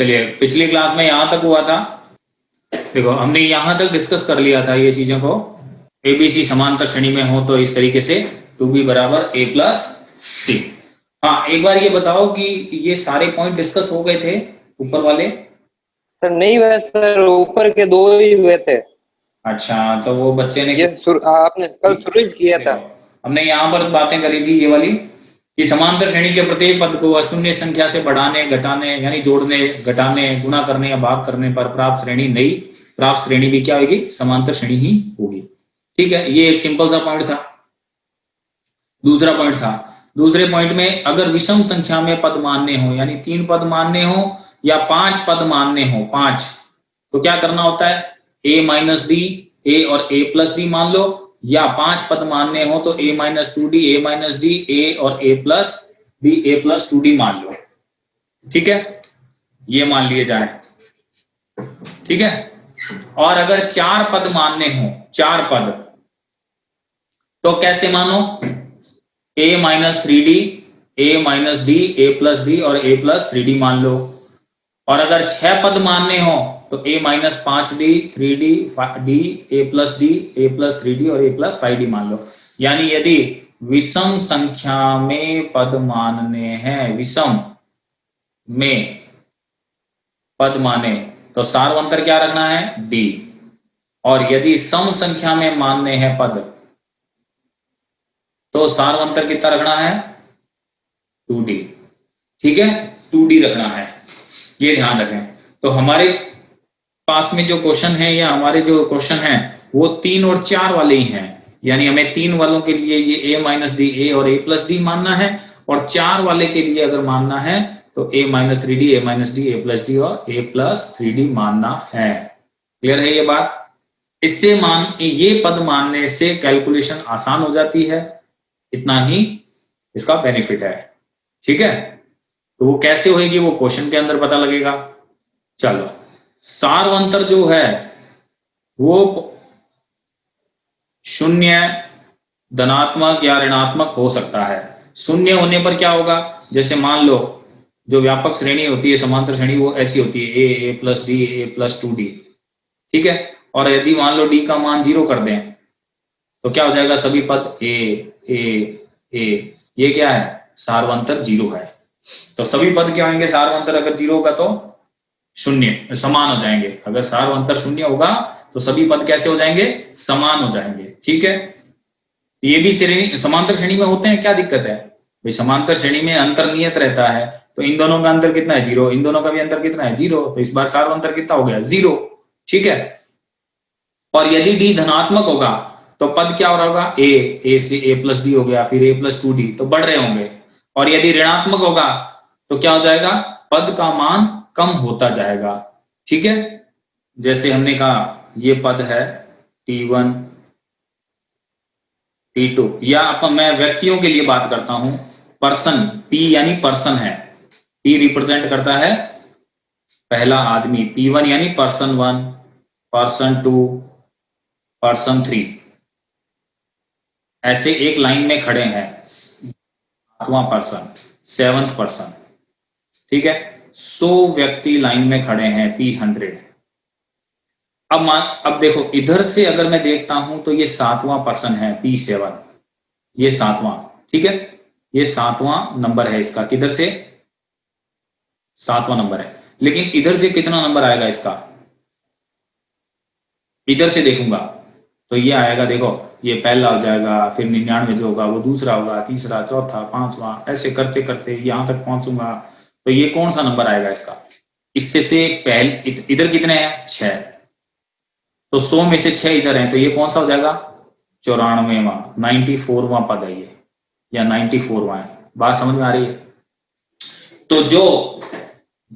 चलिए पिछली क्लास में यहां तक हुआ था। देखो हमने यहां तक डिस्कस कर लिया था ये चीजों को। एबीसी समांतर श्रेणी में हो तो इस तरीके से 2b बराबर a प्लस सी। हाँ एक बार ये बताओ कि ये सारे पॉइंट डिस्कस हो गए थे ऊपर वाले? सर नहीं हुए सर, ऊपर के 2 ही हुए थे। अच्छा तो वो बच्चे ने ये आपने कल शुरू किया था। हमने यहाँ पर बातें करी थी ये वाली कि समांतर श्रेणी के प्रत्येक पद को अशून्य संख्या से बढ़ाने घटाने यानी जोड़ने घटाने गुणा करने या भाग करने पर प्राप्त श्रेणी नई प्राप्त श्रेणी भी क्या होगी? समांतर श्रेणी ही होगी। ठीक है, ये एक सिंपल सा पॉइंट था। दूसरा पॉइंट था, दूसरे पॉइंट में अगर विषम संख्या में पद मान्य हो यानी 3 पद मान्य हो या 5 पद मान्य हो 5, तो क्या करना होता है? a माइनस डी, ए और a प्लस डी मान लो, या 5 पद मान्य हो तो a minus 2d, a minus D, a और a plus D, a plus 2d मान लो। ठीक है, ये मान लिए जाए। ठीक है, और अगर 4 पद मान्य हो, 4 पद, तो कैसे मानो? a minus 3d, a minus D, a plus D और a प्लस 3d मान लो। और अगर 6 पद मान्य हो तो a minus 5d, 3d, d, a plus D, a plus 3d और a प्लस 5d मान लो। यानी यदि विषम संख्या में पद मान्य हैं, विषम में पद माने, तो सार्वंतर क्या रखना है? d। और यदि सम संख्या में मान्य है पद तो सार्वंतर कितना रखना है? 2d। ठीक है, 2d रखना है, ये ध्यान रखें। तो हमारे पास में जो क्वेश्चन है या हमारे जो क्वेश्चन है वो 3 और 4 वाले ही हैं। यानी हमें 3 वालों के लिए ये a माइनस डी, ए और a प्लस डी मानना है, और 4 वाले के लिए अगर मानना है तो a minus 3d, a minus D, a plus D और a प्लस 3d मानना है। क्लियर है ये बात? इससे ये पद मानने से कैलकुलेशन आसान हो जाती है, इतना ही इसका बेनिफिट है। ठीक है, तो वो कैसे होगी वो क्वेश्चन के अंदर पता लगेगा। चलो, सार्वंतर जो है वो शून्य, धनात्मक या ऋणात्मक हो सकता है। शून्य होने पर क्या होगा? जैसे मान लो जो व्यापक श्रेणी होती है समांतर श्रेणी वो ऐसी होती है a plus D, A plus 2d। ठीक है, और यदि मान लो d का मान 0 कर दें तो क्या हो जाएगा? सभी पद a, ये क्या है? सार्वंतर 0 है। तो सभी पद क्या होंगे? सार्वंतर अगर 0 होगा तो शून्य, समान हो जाएंगे। अगर सार्वंतर 0 होगा तो सभी पद कैसे हो जाएंगे? समान हो जाएंगे। ठीक है, ये भी श्रेणी समांतर श्रेणी में होते हैं, क्या दिक्कत है भाई? समांतर श्रेणी में अंतर नियत रहता है, तो इन दोनों का अंतर कितना है? 0। इन दोनों का भी अंतर कितना है? 0। तो इस बार सार्वंतर कितना हो गया? 0। ठीक है, और यदि d धनात्मक होगा तो पद क्या हो रहा होगा? a से a प्लस डी हो गया, फिर a प्लस 2d, तो बढ़ रहे होंगे। और यदि ऋणात्मक होगा तो क्या हो जाएगा? पद का मान कम होता जाएगा। ठीक है, जैसे हमने कहा ये पद है t1, t2, या मैं व्यक्तियों के लिए बात करता हूं, पर्सन, p यानी पर्सन है, p रिप्रेजेंट करता है पहला आदमी, p1 यानी पर्सन 1, पर्सन 2, पर्सन 3, ऐसे एक लाइन में खड़े हैं। 7वां पर्सन, 7th पर्सन। ठीक है, 100 व्यक्ति लाइन में खड़े हैं, p100। अब देखो इधर से अगर मैं देखता हूं तो ये 7वां पर्सन है, p7, ये 7वां। ठीक है, ये 7वां नंबर है इसका, किधर से? 7वां नंबर है। लेकिन इधर से कितना नंबर आएगा इसका? इधर से देखूंगा तो ये आएगा, देखो ये पहला हो जाएगा, फिर 99 जो होगा वो दूसरा होगा, तीसरा, चौथा, 5वां, ऐसे करते करते यहां तक पहुंचूंगा तो ये कौन सा नंबर आएगा इसका? इससे से पहले इधर कितने हैं? 6, तो 100 में से 6 इधर हैं, तो ये कौन सा हो जाएगा? 94वां, 94वां पद है ये, या 94वां है। बात समझ में आ रही है? तो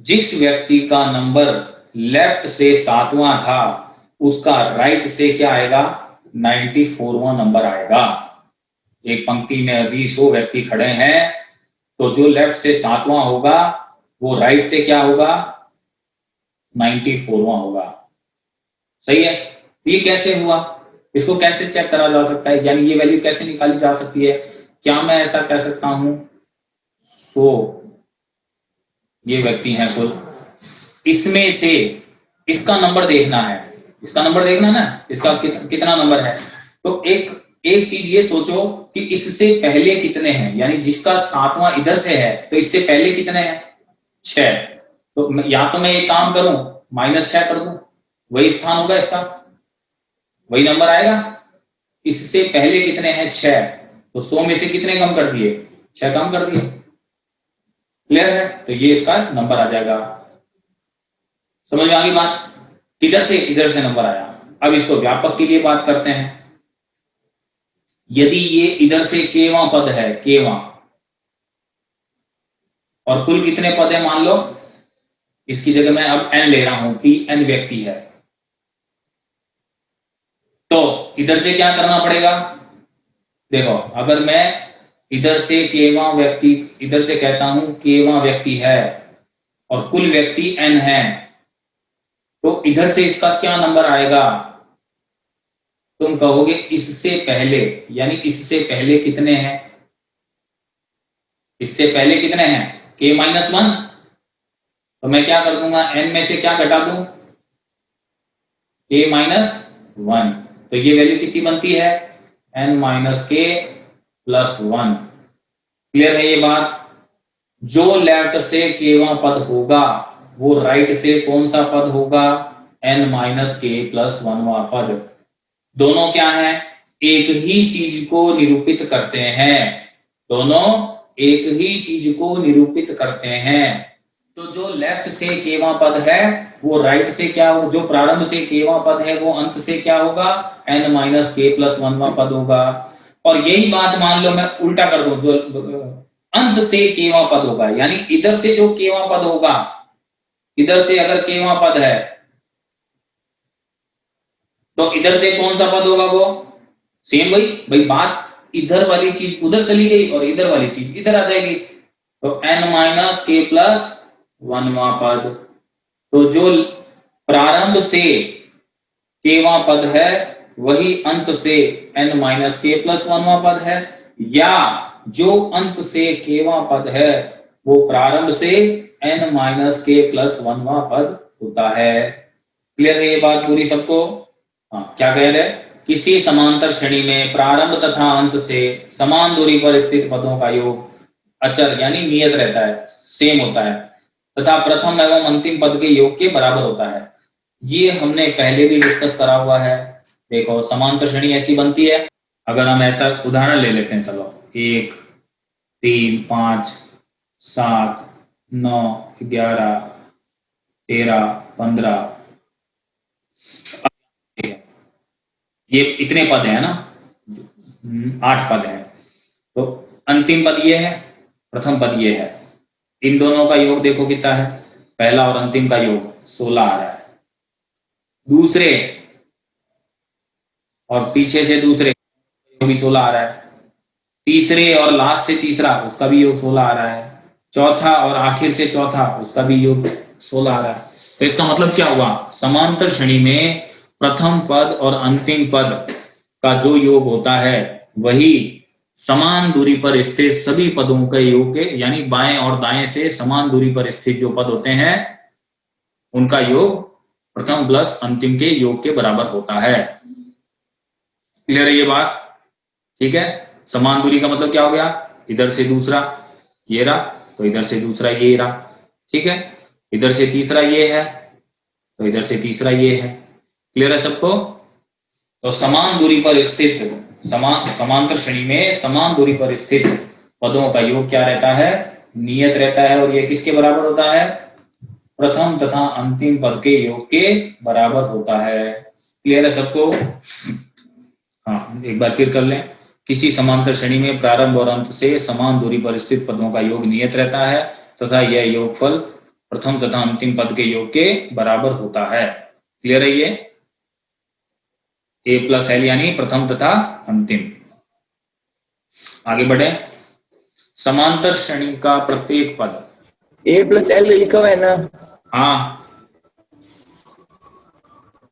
जिस व्यक्ति का नंबर लेफ्ट से 7वां था उसका राइट से क्या आएगा? 94वां नंबर आएगा। एक पंक्ति में यदि 100 व्यक्ति खड़े हैं तो जो लेफ्ट से 7वां होगा वो राइट से क्या होगा? 94वां होगा। सही है, ये कैसे हुआ? इसको कैसे चेक करा जा सकता है, यानी ये वैल्यू कैसे निकाली जा सकती है? क्या मैं ऐसा कह सकता हूं 100 ये व्यक्ति हैं कुल, इसमें से इसका नंबर देखना है, इसका नंबर देखना ना, इसका कितना नंबर है। तो एक एक चीज ये सोचो कि इससे पहले कितने हैं, यानी जिसका 7वां इधर से है तो इससे पहले कितने हैं, 6। तो या तो मैं एक काम करूं, -6 कर दूं, वही स्थान होगा इसका, वही नंबर आएगा। इससे पहले कितने हैं, 6, तो 100 में से कितने कम कर दिए, 6 कम कर दिए। क्लियर है, तो ये इसका नंबर आ जाएगा। समझ में आ गई बात, किधर से इधर से नंबर आया। अब इसको व्यापक के लिए बात करते हैं। यदि ये इधर से केवां पद है, केवां, और कुल कितने पद है मान लो, इसकी जगह मैं अब n ले रहा हूं कि n व्यक्ति है, तो इधर से क्या करना पड़ेगा। देखो अगर मैं इधर से केवां व्यक्ति, इधर से कहता हूं केवां व्यक्ति है और कुल व्यक्ति n है, तो इधर से इसका क्या नंबर आएगा, तुम कहोगे इससे पहले, यानी इससे पहले कितने हैं, इससे पहले कितने हैं, k-1, तो मैं क्या कर दूंगा, n में से क्या घटा दूं, k-1, तो ये वैल्यू कितनी बनती है, n-k+1। क्लियर है ये बात। जो लेफ्ट से केवां पद होगा वो राइट से कौन सा पद होगा, n-k+1वां पद। दोनों क्या है, एक ही चीज को निरूपित करते हैं, दोनों एक ही चीज को निरूपित करते हैं। तो जो लेफ्ट से केवां पद है वो राइट से क्या हो, जो प्रारंभ से केवां पद है वो अंत से क्या होगा, n-k+1वां पद होगा। और यही बात मान लो मैं उल्टा कर दूं, जो अंत से केवां पद होगा, यानी इधर से जो केवां पद होगा, इधर से अगर केवां पद है तो इधर से कौन सा पद होगा, वो सेम वही भाई बात, इधर वाली चीज उधर चली गई और इधर वाली चीज इधर आ जाएगी, तो n-k+1वां पद। तो जो प्रारंभ से केवां पद है वही अंत से n-k+1वां पद है, या जो अंत से केवां पद है वो प्रारंभ से n-k+1वां पद होता है। क्लियर है ये बात पूरी सबको। हाँ, क्या कह रहे हैं, किसी समांतर श्रेणी में प्रारंभ तथा अंत से समान दूरी पर स्थित पदों का योग अचर यानी नियत रहता है, सेम होता है, तथा प्रथम एवं अंतिम पद के योग के बराबर होता है। ये हमने पहले भी डिस्कस करा हुआ है। देखो समांतर श्रेणी ऐसी बनती है, अगर हम ऐसा उदाहरण ले लेते हैं, चलो 1 3 5 7 9 11 13 15, ये इतने पद है ना, 8 पद है, तो अंतिम पद ये है, प्रथम पद ये है, इन दोनों का योग देखो कितना है, पहला और अंतिम का योग 16 आ रहा है, दूसरे और पीछे से दूसरे भी 16 आ रहा है, तीसरे और लास्ट से तीसरा उसका भी योग 16 आ रहा है, चौथा और आखिर से चौथा उसका भी योग 16 आ रहा है। तो इसका मतलब क्या हुआ, समांतर श्रेणी में प्रथम पद और अंतिम पद का जो योग होता है वही समान दूरी पर स्थित सभी पदों के योग के, यानी बाएं और दाएं से समान दूरी पर स्थित जो पद होते हैं उनका योग प्रथम प्लस अंतिम के योग के बराबर होता है। क्लियर है ये बात, ठीक है। समान दूरी का मतलब क्या हो गया, इधर से दूसरा ये रहा तो इधर से दूसरा ये रहा, ठीक है, इधर से तीसरा ये है तो इधर से तीसरा ये है। क्लियर है सबको। तो समान दूरी पर स्थित समांतर श्रेणी में समान दूरी पर स्थित पदों का योग क्या रहता है, नियत रहता है, और ये किसके बराबर होता है, प्रथम तथा अंतिम पद के योग के बराबर होता है। क्लियर है सबको। हाँ एक बार फिर कर लें, किसी समांतर श्रेणी में प्रारंभ और अंत से समान दूरी पर स्थित पदों का योग नियत रहता है तथा यह योगफल प्रथम तथा अंतिम पद के योग के बराबर होता है। क्लियर है ये, a+l यानी प्रथम तथा अंतिम। आगे बढ़े, समांतर श्रेणी का प्रत्येक पद, a+l लिखा हुआ है ना, हाँ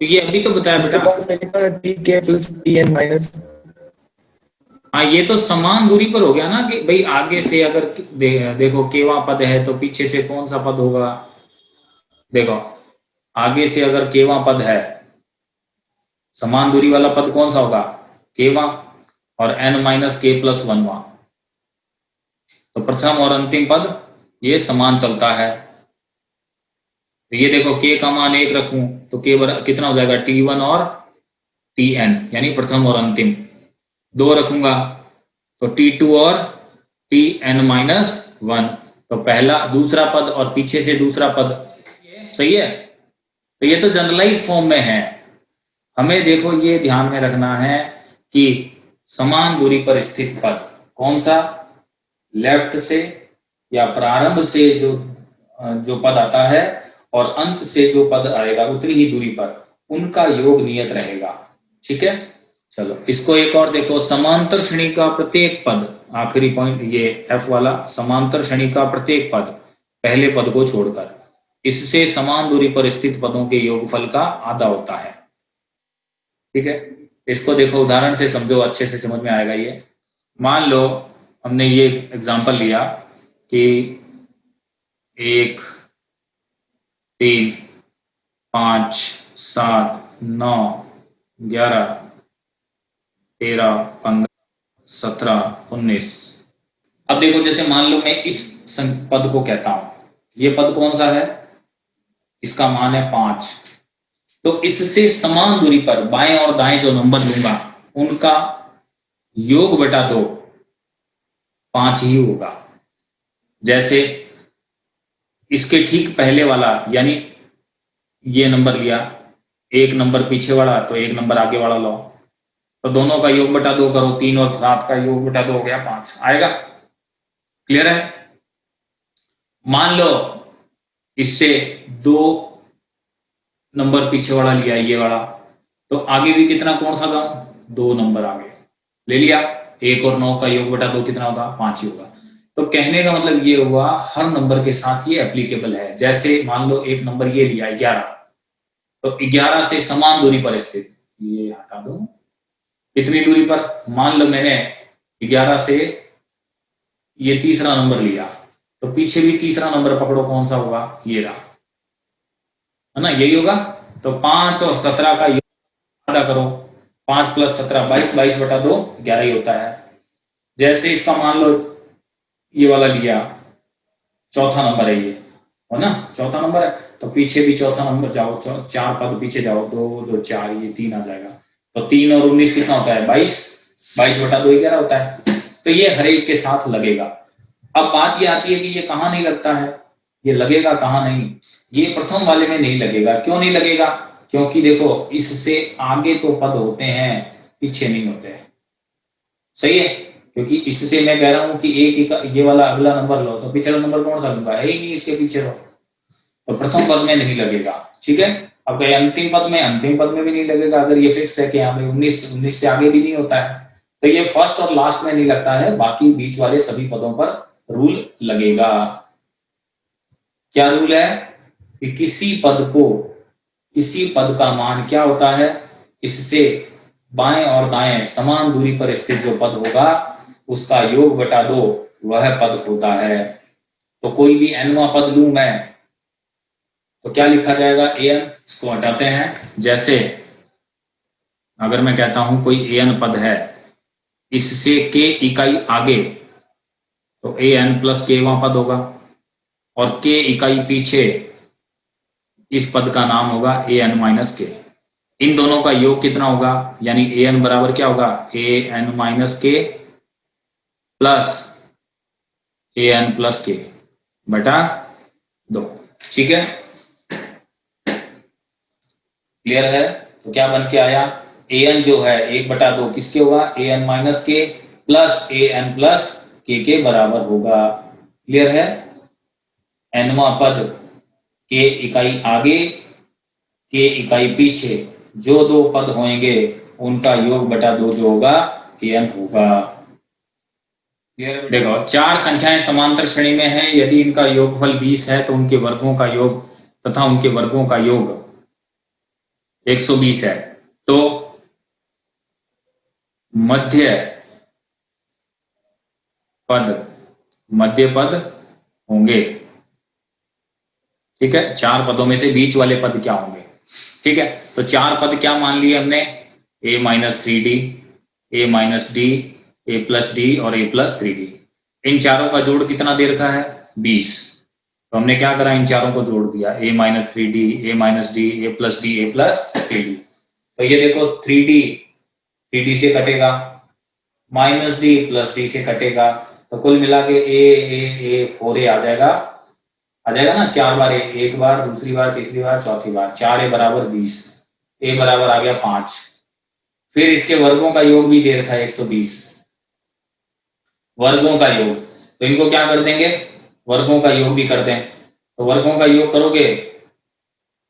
तो ये अभी तो बताया बेटा, tk+tn-, हाँ ये तो समान दूरी पर हो गया ना कि भाई आगे से अगर देखो केवा पद है तो पीछे से कौन सा पद होगा, देखो आगे से अगर केवा पद है, समान दूरी वाला पद कौन सा होगा, केवा, और n माइनस के प्लस 1 वा, तो प्रथम और अंतिम पद ये समान चलता है। तो ये देखो k का मान 1 रखूं तो कितना हो जाएगा, t1 और tn, यानी प्रथम और अंतिम। 2 रखूंगा तो t2 और tn माइनस 1, तो पहला दूसरा पद और पीछे से दूसरा पद, सही है। तो ये तो जनरलाइज फॉर्म में है। हमें देखो ये ध्यान में रखना है कि समान दूरी पर स्थित पद कौन सा, लेफ्ट से या प्रारंभ से जो पद आता है और अंत से जो पद आएगा उतनी ही दूरी पर, उनका योग नियत रहेगा। ठीक है, चलो इसको एक और देखो, समांतर श्रेणी का प्रत्येक पद, आखिरी पॉइंट ये एफ वाला, समांतर श्रेणी का प्रत्येक पद पहले पद को छोड़कर इससे समान दूरी पर स्थित पदों के योगफल का आधा होता है। ठीक है, इसको देखो उदाहरण से समझो, अच्छे से समझ में आएगा ये। मान लो हमने ये एग्जांपल लिया कि 1 3 5 7 9 11 13 15 17 19। अब देखो जैसे मान लो मैं इस पद को कहता हूं, ये पद कौन सा है, इसका मान है 5, तो इससे समान दूरी पर बाएं और दाएं जो नंबर लूंगा उनका योग बटा 2 5 ही होगा। जैसे इसके ठीक पहले वाला, यानी ये नंबर लिया, एक नंबर पीछे वाला तो एक नंबर आगे वाला लो, तो दोनों का योग बटा 2 करो, 3 और 7 का योग बटा 2 हो गया 5 आएगा। क्लियर है। मान लो इससे 2 नंबर पीछे वाला लिया, ये वाला, तो आगे भी कितना कौन सा गांव, 2 नंबर आगे ले लिया, 1 और 9 का योग बटा 2 कितना होगा, 5 ही होगा। तो कहने का मतलब ये हुआ हर नंबर के साथ ये एप्लीकेबल है। जैसे मान लो एक नंबर ये लिया 11, तो 11 से समान दूरी पर स्थित, ये हटा दो, इतनी दूरी पर, मान लो मैंने 11 से ये तीसरा नंबर लिया, तो पीछे भी तीसरा नंबर पकड़ो कौन सा होगा, ये रहा, है ना, यही होगा। तो 5 और 17 का योग आधा करो, 5 प्लस 17 22, 22 बटा 2 11 ही होता है। जैसे इसका मान लो ये वाला लिया, चौथा नंबर है ये, है ना, चौथा नंबर है, तो पीछे भी चौथा नंबर जाओ, 4 पद पीछे जाओ, 2 2 4, ये 3 आ जाएगा, तो 3 और 19 कितना होता है, 22, 22 बटा 2 11 होता है। तो ये हर एक के साथ लगेगा। अब बात ये आती है कि ये कहाँ नहीं लगता है, ये लगेगा कहाँ नहीं, ये प्रथम वाले में नहीं लगेगा। क्यों नहीं लगेगा, क्योंकि देखो इससे आगे तो पद होते हैं, पीछे नहीं होते हैं, सही है। क्योंकि इससे मैं कह रहा हूं कि एक ये वाला अगला नंबर लो, तो पिछला नंबर कौन सा लूंगा, है ही नहीं इसके पीछे लो, तो प्रथम पद में नहीं लगेगा। ठीक है, अब कहीं अंतिम पद में, अंतिम पद में भी नहीं लगेगा, अगर ये फिक्स है कि यहाँ पे 19 से आगे भी नहीं होता है, तो ये फर्स्ट और लास्ट में नहीं लगता है, बाकी बीच वाले सभी पदों पर रूल लगेगा। क्या रूल है कि किसी पद का मान क्या होता है, इससे बाएं और दाएं समान दूरी पर स्थित जो पद होगा उसका योग बटा 2 वह पद होता है। तो कोई भी nवां पद लूं मैं, तो क्या लिखा जाएगा, an, इसको हटाते हैं। जैसे अगर मैं कहता हूं कोई an पद है, इससे k इकाई आगे, तो an प्लस k वां पद होगा, और k इकाई पीछे इस पद का नाम होगा an माइनस के। इन दोनों का योग कितना होगा, यानी an बराबर क्या होगा, an माइनस के प्लस an प्लस के बटा 2। ठीक है, क्लियर है। तो क्या बन के आया, an जो है 1 बटा 2 किसके होगा, an माइनस के प्लस an प्लस के बराबर होगा। क्लियर है। nवां पद k इकाई आगे, k इकाई पीछे, जो 2 पद होंगे उनका योग बटा 2 जो होगा an होगा। देखो 4 संख्याएं समांतर श्रेणी में हैं, यदि इनका योगफल 20 है तो उनके वर्गों का योग तथा उनके वर्गों का योग 120 है, तो मध्य पद होंगे। ठीक है, 4 पदों में से बीच वाले पद क्या होंगे। ठीक है, तो 4 पद क्या मान लिए हमने, a minus 3d, a minus D, a plus D और a प्लस 3d। इन चारों का जोड़ कितना दे रखा है, 20। तो हमने क्या करा, इन चारों को जोड़ दिया, a minus 3d, a minus D, a plus D, a plus 3d। तो ये देखो 3d से कटेगा, माइनस डी प्लस डी से कटेगा, तो कुल मिला के ए 4a आ जाएगा ना, 4 बार एक बार, दूसरी बार, तीसरी बार, चौथी बार, 4a बराबर 20, a बराबर आ गया 5। फिर इसके वर्गों का योग भी दे रखा है 120, वर्गों का योग, तो इनको क्या कर देंगे, वर्गों का योग भी कर दें। तो वर्गों का योग करोगे,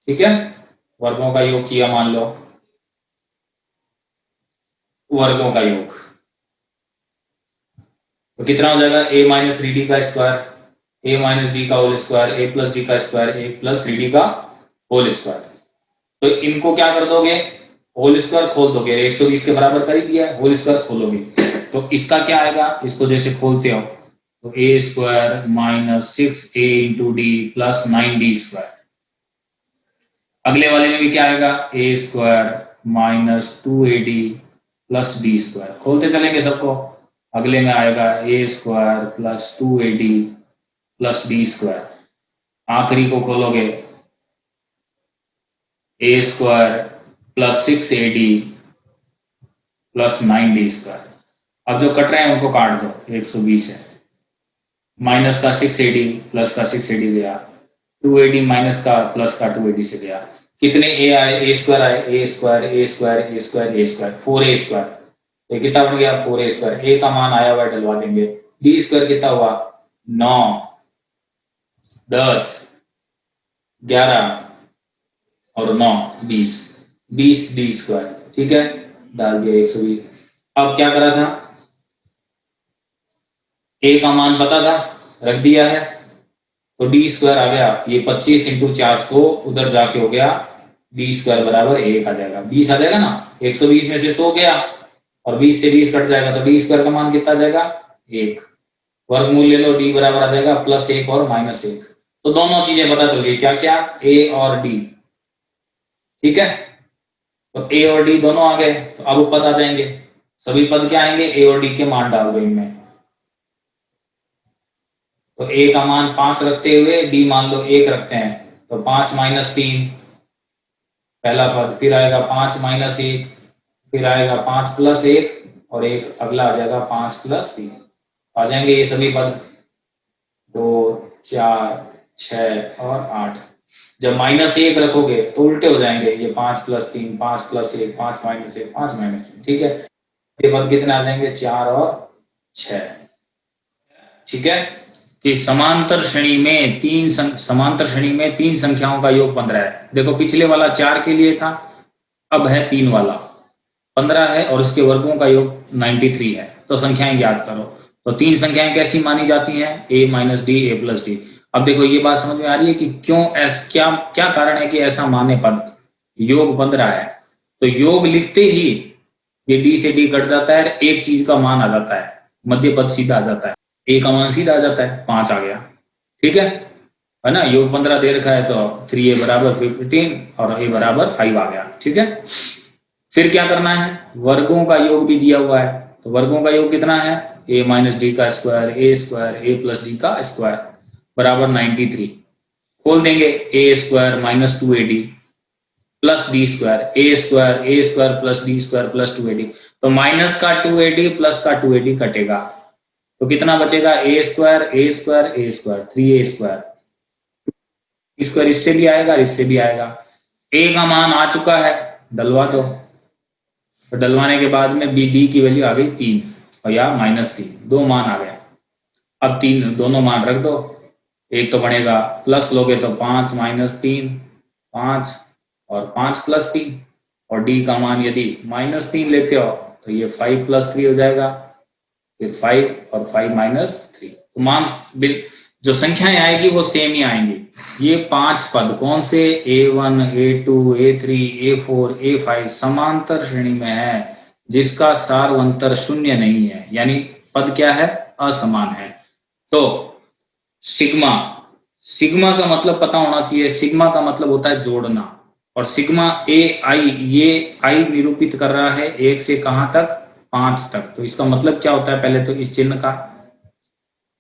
ठीक है, वर्गों का योग किया, मान लो वर्गों का योग, तो कितना हो जाएगा, a माइनस 3d का स्क्वायर, a माइनस डी का whole square, a plus d का स्क्वायर, a प्लस 3d का होल स्क्वायर। तो इनको क्या कर दोगे, होल स्क्वायर खोल दोगे, 120 के बराबर कर ही दिया है, होल स्क्वायर खोलोगे, तो इसका क्या आएगा, इसको जैसे खोलते हो तो a square minus 6a into D plus 9d square. अगले वाले में भी क्या आएगा, a square minus 2ad plus D square. खोलते चलेंगे सबको, अगले में आएगा a square plus 2ad plus D square. आखिरी को खोलोगे, a square plus 6ad plus 9d square. अब जो कट रहे हैं उनको काट दो, 120 है, माइनस का 6ad प्लस का 6ad गया, 2ad माइनस का प्लस का 2ad से गया, कितने a आए, a स्क्वायर आए, a square a square a square a square 4a square, तो कितना बन गया 4a स्क्वायर। a का मान आया हुआ डलवा देंगे, d स्क्वायर कितना हुआ 9, 10, 11 और 9 20, 20d स्क्वायर। ठीक है, डाल दिया 120। अब क्या करा था, a का मान पता था, रख दिया है, तो d स्क्वायर आ गया, ये 25 इंटू 400 उधर जाके हो गया, d स्क्वायर बराबर 1 आ जाएगा, 20 आ जाएगा ना, 120 में से 100 गया और 20 से 20 कट जाएगा, तो d स्क्वायर का मान कितना आ जाएगा 1। वर्गमूल ले लो, d बराबर आ जाएगा +1 और -1। तो दोनों चीजें पता चल गई, क्या क्या, a और d। ठीक है, तो a और d दोनों आ गए, तो अब पद आ जाएंगे, सभी पद क्या आएंगे, a और d के मान डाल दो इनमें। तो a का मान 5 रखते हुए d मान लो 1 रखते हैं, तो 5 माइनस 3 पहला पद, फिर आएगा 5 माइनस 1, फिर आएगा 5 प्लस 1 और एक अगला आ जाएगा 5 प्लस 3। आ जाएंगे ये सभी पद 2, 4, 6 और 8। जब -1 रखोगे तो उल्टे हो जाएंगे, ये 5 प्लस 3, 5 प्लस 1, 5 माइनस 1, 5 माइनस 3। ठीक है, ये पद कितने आ जाएंगे 4 और 6। ठीक है, कि समांतर श्रेणी में तीन संख्याओं का योग 15 है। देखो पिछले वाला 4 के लिए था, अब है 3 वाला 15 है और उसके वर्गों का योग 93 है। तो संख्याएं ज्ञात करो। तो 3 संख्याएं कैसी मानी जाती हैं, a minus D, a plus D. अब देखो ये बात समझ में आ रही है कि क्यों क्या कारण है कि ऐसा माने पद, योग 15 है, तो योग लिखते ही ये d से d कट जाता है, एक चीज का मान आ जाता है, मध्य पद सीधा आ जाता है, a का मान सीधा आ जाता है, 5 आ गया। ठीक है ना, योग 15 दे रखा है, तो 3a बराबर 15 और a बराबर 5 आ गया। ठीक है, फिर क्या करना है, वर्गों का योग भी दिया हुआ है, तो वर्गों का योग कितना है, a माइनस डी का स्क्वायर, a प्लस डी का स्क्वायर बराबर 93। खोल देंगे, a square minus 2ad plus D square, a square plus D square plus 2ad। तो माइनस का 2ad प्लस का 2ad कटेगा, तो कितना बचेगा, a स्क्वायर 3a स्क्वायर, इससे भी आएगा इससे भी आएगा। a का मान आ चुका है, डलवा दो, तो डलवाने के बाद में b की वैल्यू आ गई 3 और या -3, 2 मान आ गए। अब 3 दोनों मान रख दो, एक तो बनेगा प्लस लोगे तो 5 माइनस 3 5 और 5 प्लस 3, और d का मान यदि -3 लेते हो तो ये 5 प्लस 3 हो जाएगा, फिर 5 और 5 माइनस 3। तो मान जो संख्याएं आएगी वो सेम ही आएंगी। ये 5 पद कौन से, a1, a2, a3, a4, a5 समांतर श्रेणी में है, जिसका सार्वंतर शून्य नहीं है, यानी पद क्या है, असमान है। तो सिग्मा सिग्मा का मतलब पता होना चाहिए, सिग्मा का मतलब होता है जोड़ना, और सिग्मा ए आई, ये आई निरूपित कर रहा है 1 से कहां तक, 5 तक। तो इसका मतलब क्या होता है, पहले तो इस चिन्ह का,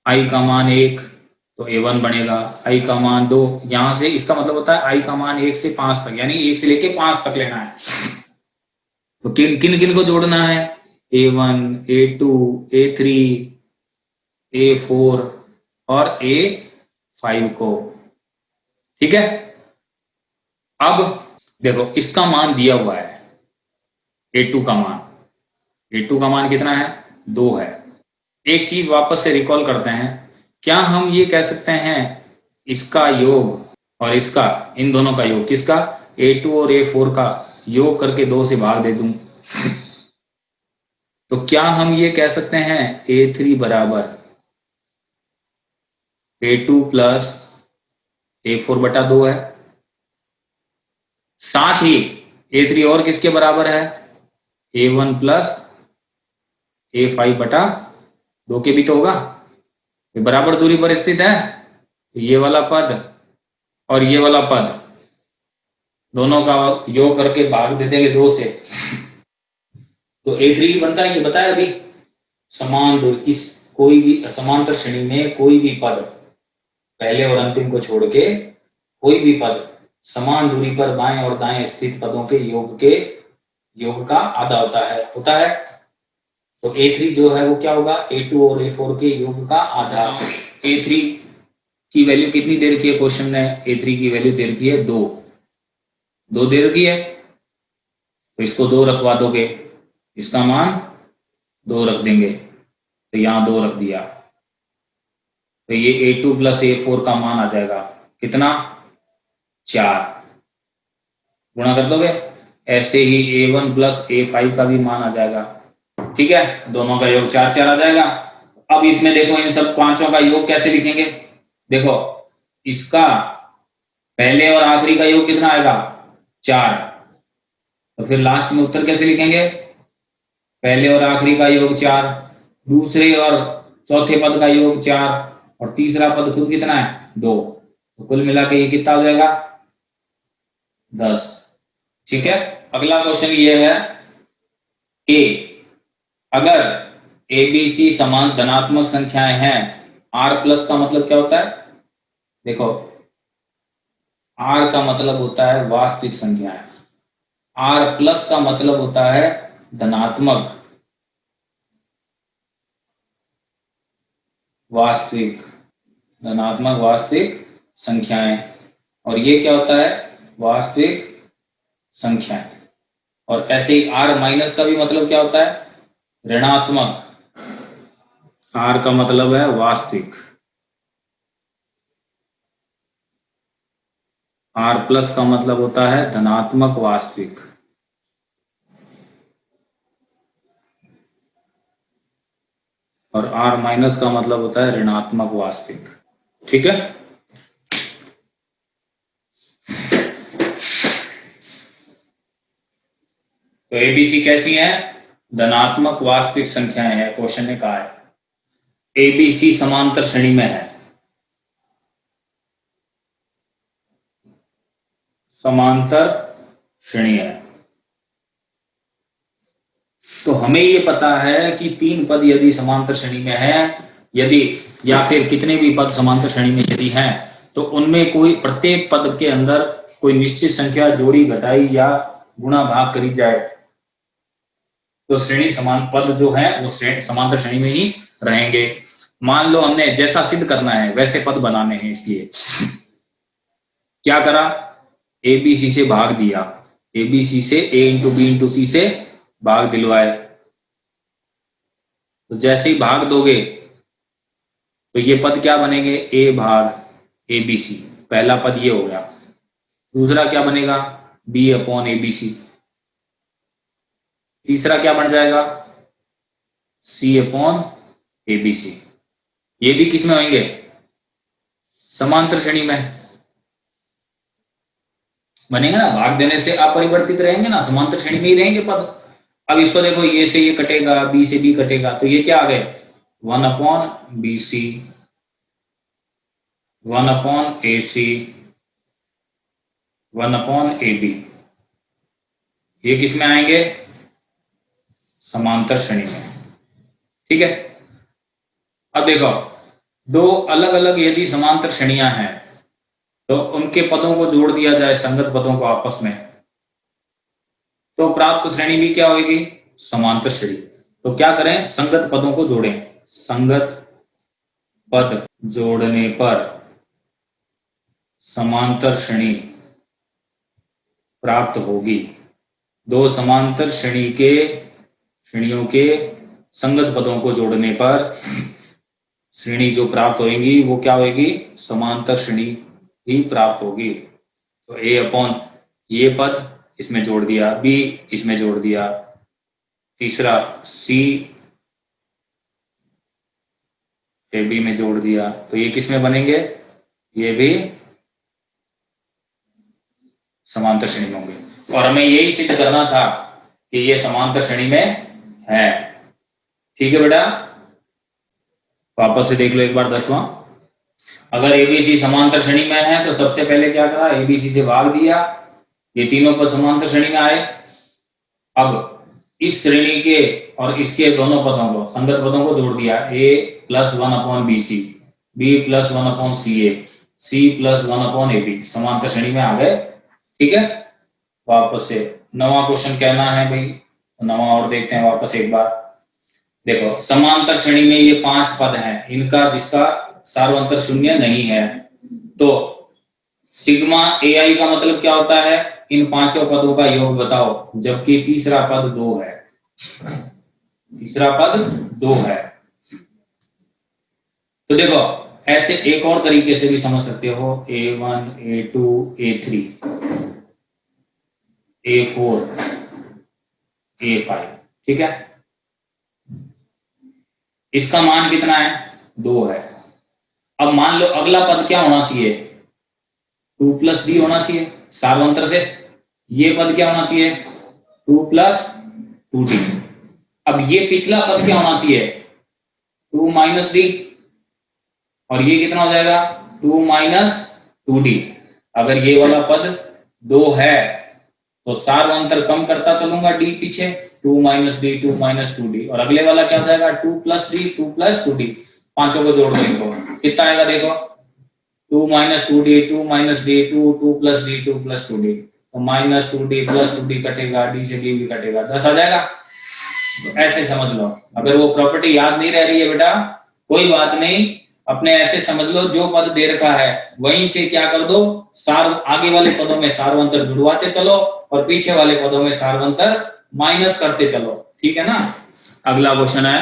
आई का मान 1 तो A1 बनेगा, आई का मान 2, यहां से इसका मतलब होता है आई का मान 1 से 5 तक, यानी 1 से लेके 5 तक लेना है। तो किन किन किन को जोड़ना है, A1, A2, A3, A4 और A5 को। ठीक है, अब देखो इसका मान दिया हुआ है, A2 का मान, A2 का मान कितना है, 2 है। एक चीज वापस से रिकॉल करते हैं, क्या हम ये कह सकते हैं इसका योग और इसका, इन दोनों का योग, किसका, A2 और A4 का योग करके 2 से भाग दे दूं, तो क्या हम ये कह सकते हैं A3 बराबर A2 प्लस A4 बटा 2 है। साथ ही A3 और किसके बराबर है, A1 प्लस A5 बटा 2 के भी तो होगा, ये बराबर दूरी पर स्थित है। ये वाला पद और ये वाला पद दोनों का योग करके भाग दे देंगे 2 से, तो A3 बनता है, ये बताया अभी। समान दूरी, इस कोई भी समांतर श्रेणी में कोई भी पद, पहले और अंतिम को छोड़ के कोई भी पद समान दूरी पर बाएं और दाएं स्थित पदों के योग का आधा होता है। तो A3 जो है वो क्या होगा, A2 और A4 के योग का आधा। A3 की वैल्यू कितनी दे रखी है क्वेश्चन ने, A3 की वैल्यू दे रखी है 2 दे रखी है, तो इसको 2 रखवा दोगे, इसका मान 2 रख देंगे, तो यहां 2 रख दिया, तो ये A2 प्लस A4 का मान आ जाएगा कितना, 4, गुणा कर दोगे। ऐसे ही A1 प्लस A5 का भी मान आ जाएगा। ठीक है, दोनों का योग 4 4 आ जाएगा। अब इसमें देखो इन सब पांचों का योग कैसे लिखेंगे, देखो इसका पहले और आखिरी का योग कितना आएगा, 4, तो फिर लास्ट में उत्तर कैसे लिखेंगे, पहले और आखिरी का योग 4, दूसरे और चौथे पद का योग 4, और तीसरा पद खुद कितना है, 2, तो कुल मिला के ये कितना हो जाएगा, 10। ठीक है, अगला क्वेश्चन ये है कि अगर ABC समान धनात्मक संख्याएं हैं, R प्लस का मतलब क्या होता है, देखो R का मतलब होता है वास्तविक संख्याएं, R प्लस का मतलब होता है धनात्मक वास्तविक संख्याएं, और ये क्या होता है, वास्तविक संख्याएं। और ऐसे ही R माइनस का भी मतलब क्या होता है, ऋणात्मक, R का मतलब है वास्तविक, R प्लस का मतलब होता है धनात्मक वास्तविक, और R माइनस का मतलब होता है ऋणात्मक वास्तविक। ठीक है, तो ABC कैसी है, धनात्मक वास्तविक संख्याएं हैं, क्वेश्चन ने कहा है ABC समांतर श्रेणी में है, समांतर श्रेणी है। तो हमें ये पता है कि 3 पद यदि समांतर श्रेणी में है, यदि या फिर कितने भी पद समांतर श्रेणी में यदि हैं, तो उनमें कोई प्रत्येक पद के अंदर कोई निश्चित संख्या जोड़ी घटाई या गुणा भाग करी जाए, तो श्रेणी समान पद जो है वो समांतर श्रेणी में ही रहेंगे। मान लो हमने जैसा सिद्ध करना है वैसे पद बनाने हैं, इसलिए क्या करा, ABC से भाग दिया, ABC से A इंटू बी इंटू सी से भाग दिलवाए, तो जैसे ही भाग दोगे तो ये पद क्या बनेंगे, A भाग ABC, पहला पद ये हो गया। दूसरा क्या बनेगा, B अपॉन ABC। तीसरा क्या बन जाएगा, C अपॉन ABC। ये भी किस में होंगे, समांतर श्रेणी में बनेगा ना, भाग देने से अपरिवर्तित रहेंगे ना, समांतर श्रेणी में ही रहेंगे पद। अब इसको देखो, ये से ये कटेगा, बी से बी कटेगा, तो ये क्या आ गए, 1 अपॉन BC। 1/AC 1/AB, ये किस में आएंगे? समांतर श्रेणी में। ठीक है, अब देखो दो अलग अलग यदि समांतर श्रेणियां हैं तो उनके पदों को जोड़ दिया जाए, संगत पदों को आपस में, तो प्राप्त श्रेणी भी क्या होगी? समांतर श्रेणी। तो क्या करें? संगत पदों को जोड़ें। संगत पद जोड़ने पर समांतर श्रेणी प्राप्त होगी। दो समांतर श्रेणियों के संगत पदों को जोड़ने पर श्रेणी जो प्राप्त होगी वो क्या होगी? समांतर श्रेणी ही प्राप्त होगी। तो A अपॉन ये पद इसमें जोड़ दिया, B इसमें जोड़ दिया, तीसरा C AB में जोड़ दिया, तो ये किस में बनेंगे? ये भी समांतर श्रेणी में होंगे। और हमें यही सिद्ध करना था कि ये समांतर श्रेणी में है। ठीक है बेटा, वापस से देख लो एक बार 10वां। अगर ABC समांतर श्रेणी में है तो सबसे पहले क्या करा? ABC से भाग दिया, ये तीनों पद समांतर श्रेणी में आए। अब इस श्रेणी के और इसके दोनों पदों को, संगत पदों को जोड़ दिया। A + 1/BC, B + 1/CA, C + 1/AB समांतर श्रेणी में आ गए। ठीक है, वापस से 9वां क्वेश्चन कहना है भाई, 9वां और देखते हैं वापस एक बार। देखो समांतर श्रेणी में ये 5 पद हैं, इनका जिसका सार्वंतर शून्य नहीं है, तो सिग्मा AI का मतलब क्या होता है? इन पांचों पदों का योग बताओ, जबकि तीसरा पद 2 है। तीसरा पद 2 है। तो देखो ऐसे एक और तरीके से भी समझ सकते हो, A1 A2 A3 A4 A5। ठीक है, इसका मान कितना है? 2 है। अब मान लो अगला पद क्या होना चाहिए? 2 + D होना चाहिए सार्वंतर से। ये पद क्या होना चाहिए? 2 + 2D। अब ये पिछला पद क्या होना चाहिए? 2 - D। और ये कितना हो जाएगा? 2 - 2D। अगर ये वाला पद 2 है तो सार्वंतर कम करता चलूंगा D पीछे, 2 - D 2 - 2D। और अगले वाला क्या हो जाएगा? 2 + D 2 + 2D। पांचों को जोड़ दो, इनको कितना आएगा? देखो 2 - 2D 2 - D 2 2 + D 2 + 2D, तो -2D + 2D कटेगा, D से D भी कटेगा, 10 आ जाएगा। तो ऐसे समझ लो। अगर वो प्रॉपर्टी याद नहीं रह रही है बेटा, कोई बात नहीं, अपने ऐसे समझ लो जो पद दे रखा है वहीं से क्या कर दो, आगे वाले पदों में सार्वंतर जुड़वाते चलो और पीछे वाले पदों में सार्वंतर माइनस करते चलो। ठीक है ना। अगला क्वेश्चन है,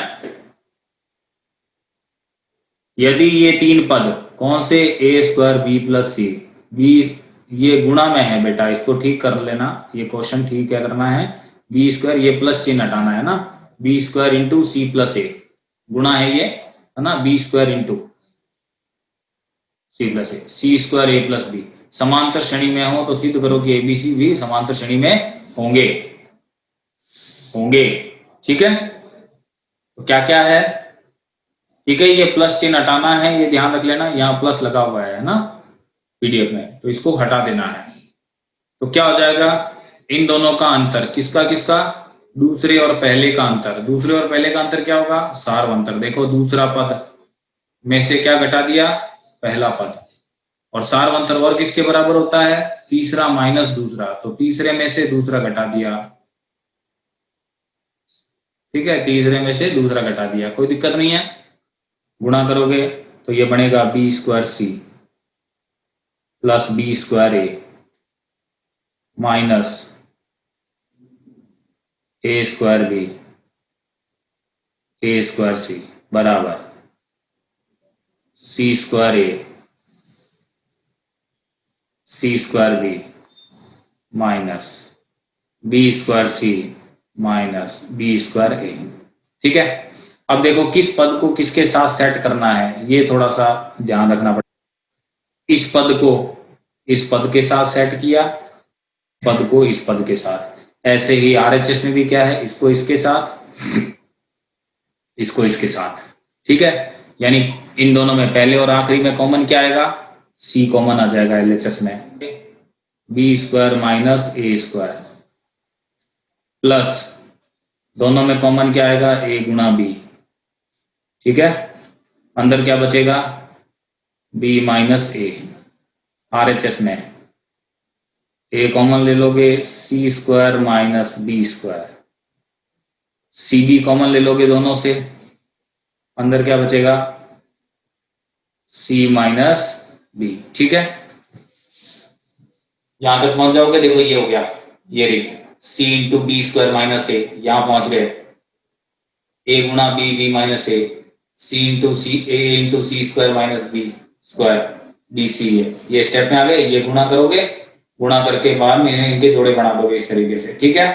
यदि ये 3 पद कौन से? A² B + C, B ये गुणा में है बेटा, इसको ठीक कर लेना। ये क्वेश्चन ठीक क्या करना है? B², ये प्लस चिन्ह हटाना है ना, B² × C + A गुणा है ये, है ना, B² × C + A, C² A + B समांतर श्रेणी में हो तो सिद्ध करो कि ABC भी समांतर श्रेणी में होंगे। ठीक है, तो क्या क्या है? ठीक है, ये प्लस चिन्ह हटाना है, ये ध्यान रख लेना, यहाँ प्लस लगा हुआ है ना PDF में, तो इसको हटा देना है। तो क्या हो जाएगा? इन दोनों का अंतर, किसका किसका? दूसरे और पहले का अंतर। दूसरे और पहले का अंतर क्या होगा? सार्वंतर। देखो दूसरा पद में से क्या घटा दिया? पहला पद। और सार्वंतर वर्ग किसके बराबर होता है? तीसरा माइनस दूसरा, तो तीसरे में से दूसरा घटा दिया। ठीक है, तीसरे में से दूसरा घटा दिया, कोई दिक्कत नहीं है। गुणा करोगे तो ये बनेगा B² C + B² A minus A² B A² C बराबर C² A C² B minus B² C minus B² A। ठीक है, अब देखो किस पद को किसके साथ सेट करना है, ये थोड़ा सा ध्यान रखना पड़ेगा। इस पद को इस पद के साथ सेट किया, पद को इस पद के साथ। ऐसे ही RHS में भी क्या है? इसको इसके साथ, इसको इसके साथ। ठीक है, यानी इन दोनों में पहले और आखिरी में कॉमन क्या आएगा? सी कॉमन आ जाएगा LHS में, बी स्क्वायर माइनस ए स्क्वायर प्लस दोनों में कॉमन क्या आएगा, ए गुणा बी। ठीक है, अंदर क्या बचेगा, बी माइनस ए। RHS में ए कॉमन ले लोगे, C square minus B square, C B common ले लोगे दोनों से, अंदर क्या बचेगा, सी माइनस बी। ठीक है, यहां तक पहुंच जाओगे। देखो ये हो गया, ये रही C into B square minus A, यहां पहुंच गए, ए गुणा B, B minus A, C into C, A into C square minus B square, B C है। ये स्टेप में आ गए, ये गुणा करोगे, गुणा करके बाद में इनके जोड़े बना दोगे इस तरीके से। ठीक है।